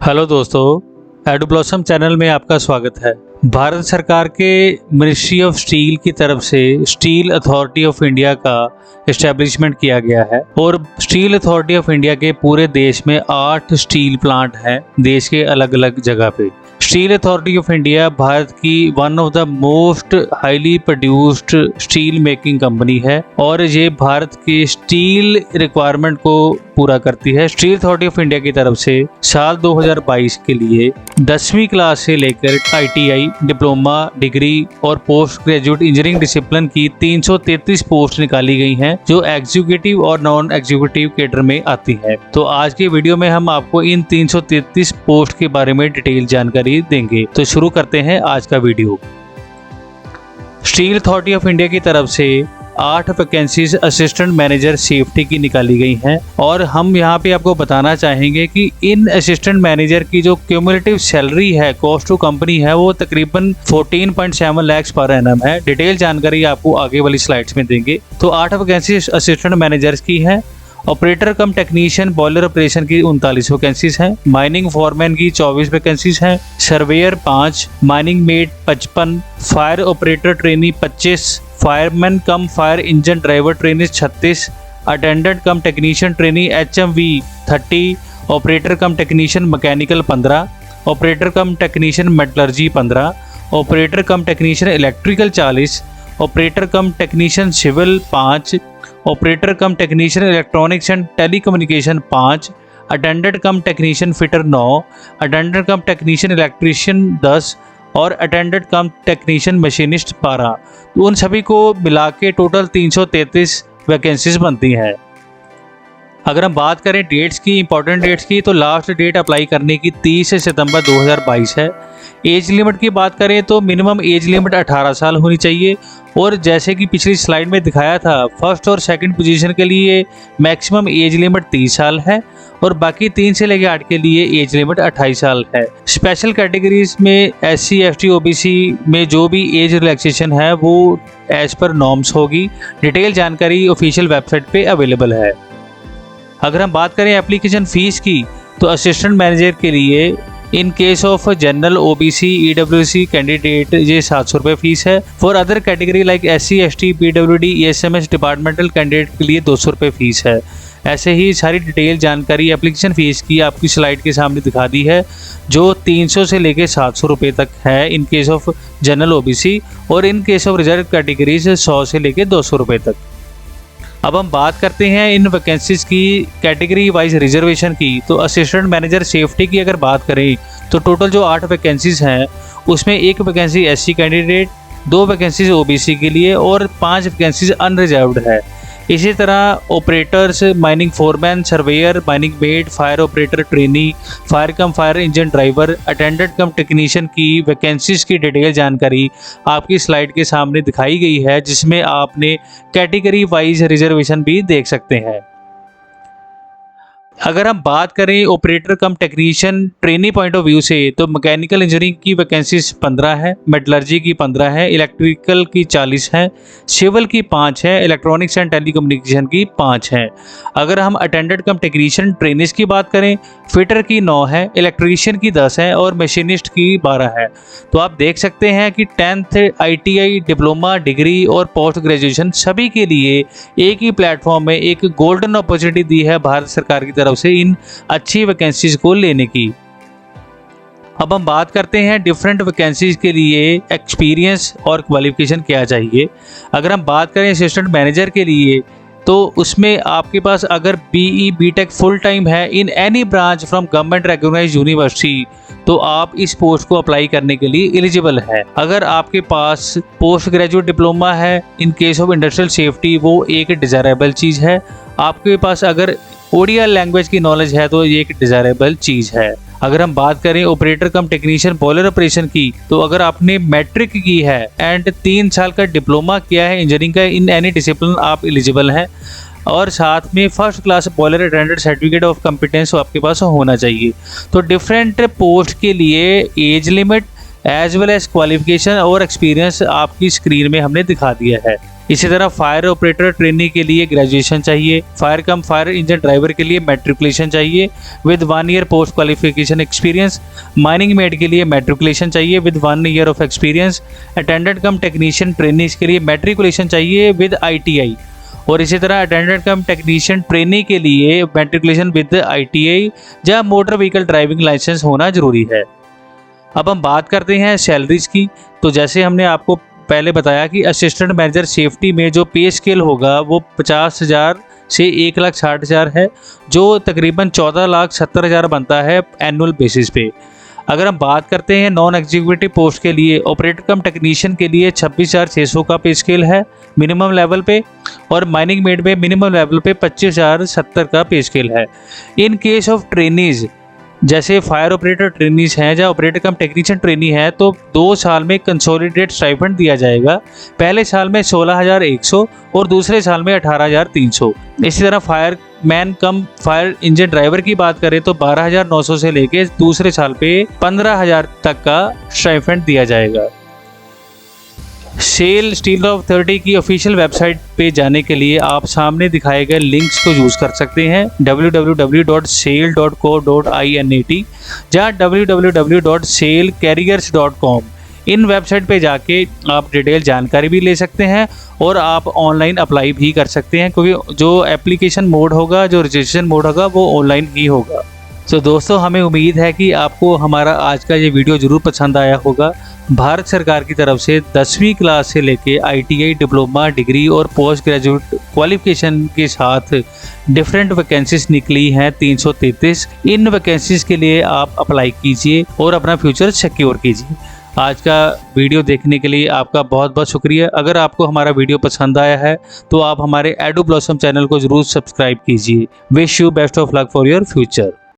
Hello दोस्तों, एडुब्लॉसम channel में आपका स्वागत है। भारत सरकार के मिनिस्ट्री ऑफ स्टील की तरफ से स्टील अथॉरिटी ऑफ इंडिया का एस्टेब्लिशमेंट किया गया है और स्टील अथॉरिटी ऑफ इंडिया के पूरे देश में 8 स्टील प्लांट हैं देश के अलग अलग जगह पे। Steel authority of India Bharat की one of the most highly produced steel making company है और ये भारत के स्टील रिक्वायरमेंट को पूरा करती है। स्टील अथॉरिटी ऑफ इंडिया की तरफ से साल 2022 के लिए 10वीं क्लास से लेकर ITI, डिप्लोमा, डिग्री और पोस्ट ग्रेजुएट इंजीनियरिंग डिसिप्लिन की 333 पोस्ट निकाली गई हैं जो एग्जीक्यूटिव और नॉन एग्जीक्यूटिव कैडर में आती है। तो आज के वीडियो में हम आपको इन 333 पोस्ट के बारे में डिटेल जानकारी देंगे। तो शुरू करते हैं आज का video. Steel authority of India की तरफ से 8 वैकेंसीज असिस्टेंट मैनेजर सेफ्टी की निकाली गई हैं और हम यहाँ पे आपको बताना चाहेंगे कि इन असिस्टेंट मैनेजर की जो क्यूमुलेटिव सैलरी है, कॉस्ट टू कंपनी है, वो तकरीबन 14.7 लाख पर एनम है। डिटेल जानकारी आपको आगे वाली स्लाइड्स में देंगे। तो 8 वैकेंसी असिस्टेंट मैनेजर्स की है। Operator cum technician boiler operation की 39 वैकेंसीज हैं। माइनिंग फॉरमैन की 24 वैकेंसीज हैं। Surveyor 5, mining mate 55, fire operator trainee 25, fireman cum fire engine driver trainee 36, attendant cum technician trainee HMV 30, operator cum technician mechanical 15, operator cum technician metallurgy 15, operator cum technician electrical 40, operator cum technician civil 5, operator cum technician electronics and telecommunication 5, attendant cum technician fitter 9, attendant cum technician electrician 10 और attendant cum technician machinist 12। तो उन सभी को मिला के total 333 vacancies बनती हैं। अगर हम बात करें डेट्स की, इंपॉर्टेंट डेट्स की, तो लास्ट डेट अप्लाई करने की 30 सितंबर 2022 है। एज लिमिट की बात करें तो मिनिमम एज लिमिट 18 साल होनी चाहिए और जैसे कि पिछली स्लाइड में दिखाया था, फर्स्ट और सेकंड पोजीशन के लिए मैक्सिमम एज लिमिट 30 साल है और बाकी 3 से लेकर 8 के लिए एज लिमिट 28 साल है। स्पेशल कैटेगरीज में SC, ST, OBC में जो भी एज रिलैक्सेशन है वो एज पर नॉर्म्स होगी। डिटेल जानकारी ऑफिशियल वेबसाइट पे अवेलेबल है। अगर हम बात करें एप्लीकेशन फ़ीस की तो असिस्टेंट मैनेजर के लिए in case of general OBC EWC candidate ये 700 रुपये फीस है। For other category like SC, ST, PWD, ESMS departmental candidate के लिए 200 रुपये फीस है। ऐसे ही सारी डिटेल जानकारी एप्लीकेशन फ़ीस की आपकी स्लाइड के सामने दिखा दी है जो 300 से लेकर 700 रुपये तक है in case of general OBC और in case of reserve categories 100 से लेकर 200 रुपये तक। अब हम बात करते हैं इन वैकेंसीज की कैटेगरी वाइज रिजर्वेशन की। तो असिस्टेंट मैनेजर सेफ्टी की अगर बात करें तो टोटल जो 8 वैकेंसीज हैं उसमें 1 vacancy SC candidate, 2 vacancies OBC के लिए और 5 वैकेंसीज अनरिजर्व्ड है। इसी तरह operators, mining foreman, surveyor, mining mate, fire operator trainee, fire cum fire engine driver, attendant cum technician की वैकेंसीज की डिटेल जानकारी आपकी स्लाइड के सामने दिखाई गई है जिसमें आपने कैटेगरी वाइज रिजर्वेशन भी देख सकते हैं। अगर हम बात करें operator cum technician trainee point of view से तो मैकेनिकल इंजीनियरिंग की वैकेंसीज 15 है, मेटलर्जी की 15 है, इलेक्ट्रिकल की 40 है, सिविल की 5 है, इलेक्ट्रॉनिक्स एंड टेलीकम्युनिकेशन की 5 है। अगर हम अटेंडेंट कम टेक्नीशियन ट्रेनिस की बात करें, फिटर की 9 है, इलेक्ट्रीशियन की 10 है और मशीनिस्ट की 12 है। तो आप देख सकते हैं कि 10th ITI, डिप्लोमा, डिग्री और पोस्ट ग्रेजुएशन सभी के लिए एक ही प्लेटफॉर्म में एक गोल्डन अपॉर्चुनिटी दी है भारत सरकार की तरफ से इन अच्छी वैकेंसीज को लेने की। अब हम बात करते हैं डिफरेंट वैकेंसीज के लिए एक्सपीरियंस और क्वालिफिकेशन क्या चाहिए। अगर हम बात करें असिस्टेंट मैनेजर के लिए तो उसमें आपके पास अगर BE BTech फुल टाइम है in any branch from government recognised university तो आप इस पोस्ट को अप्लाई करने के लिए एलिजिबल है। अगर आपके पास पोस्ट ग्रेजुएट डिप्लोमा है in case of industrial safety वो एक डिज़ायरेबल चीज़ है। आपके पास अगर ओडिया लैंग्वेज की नॉलेज है तो ये एक डिज़ायरेबल चीज़ है। अगर हम बात करें operator cum technician boiler operation की तो अगर आपने मैट्रिक की है एंड 3 साल का डिप्लोमा किया है इंजीनियरिंग का इन एनी डिसिप्लिन आप एलिजिबल हैं और साथ में first class boiler attendant certificate of competence आपके पास होना चाहिए। तो डिफरेंट पोस्ट के लिए age limit as well as qualification और एक्सपीरियंस आपकी स्क्रीन में हमने दिखा दिया है। इसी तरह फायर ऑपरेटर ट्रेनी के लिए ग्रेजुएशन चाहिए। फायर इंजन ड्राइवर के लिए मैट्रिकुलेशन चाहिए with 1 year post qualification experience. Mining made के लिए मैट्रिकुलेशन चाहिए with 1 year of experience. Attendant cum technician trainees के लिए मैट्रिकुलेशन चाहिए विद ITI। और इसी तरह अटेंडेंट कम टेक्नीशियन ट्रेनी के लिए मैट्रिकुलेशन विद ITI या मोटर व्हीकल ड्राइविंग लाइसेंस होना जरूरी है। अब हम बात करते हैं सैलरीज की। तो जैसे हमने आपको पहले बताया कि असिस्टेंट मैनेजर सेफ्टी में जो पे स्केल होगा वो 50,000 से 1,60,000 है, जो तकरीबन 14,70,000 बनता है एनुअल बेसिस पे। अगर हम बात करते हैं नॉन एग्जीक्यूटिव पोस्ट के लिए, ऑपरेटर कम टेक्नीशियन के लिए 26,600 का पे स्केल है मिनिमम लेवल पे, और माइनिंग मेड में मिनिमम लेवल पे 25,070 का पे स्केल है। इन केस ऑफ ट्रेनीज, जैसे फायर ऑपरेटर ट्रेनीज हैं या ऑपरेटर कम टेक्नीशियन ट्रेनी है, तो 2 साल में कंसोलिडेट स्टाइपेंड दिया जाएगा। पहले साल में 16,100 और दूसरे साल में 18,300। इसी तरह fireman cum fire engine driver की बात करें तो 12,900 से लेके दूसरे साल पे 15,000 तक का स्टाइपेंड दिया जाएगा। सेल स्टील अथॉरिटी की ऑफिशियल वेबसाइट पे जाने के लिए आप सामने दिखाए गए लिंक्स को यूज़ कर सकते हैं, www.sale.co.inat या www.salecarriers.com। इन वेबसाइट पे जाके आप डिटेल जानकारी भी ले सकते हैं और आप ऑनलाइन अप्लाई भी कर सकते हैं, क्योंकि जो एप्लीकेशन मोड होगा, जो रजिस्ट्रेशन मोड होगा, वो ऑनलाइन ही होगा। तो दोस्तों, हमें उम्मीद है कि आपको हमारा आज का ये वीडियो ज़रूर पसंद आया होगा। भारत सरकार की तरफ से 10वीं क्लास से लेके ITI डिप्लोमा डिग्री और पोस्ट ग्रेजुएट क्वालिफिकेशन के साथ डिफरेंट वैकेंसीज निकली हैं 333। इन वैकेंसीज के लिए आप अप्लाई कीजिए और अपना फ्यूचर सिक्योर कीजिए। आज का वीडियो देखने के लिए आपका बहुत बहुत शुक्रिया। अगर आपको हमारा वीडियो पसंद आया है तो आप हमारे एडू ब्लॉसम चैनल को ज़रूर सब्सक्राइब कीजिए। Wish you best of luck for your future.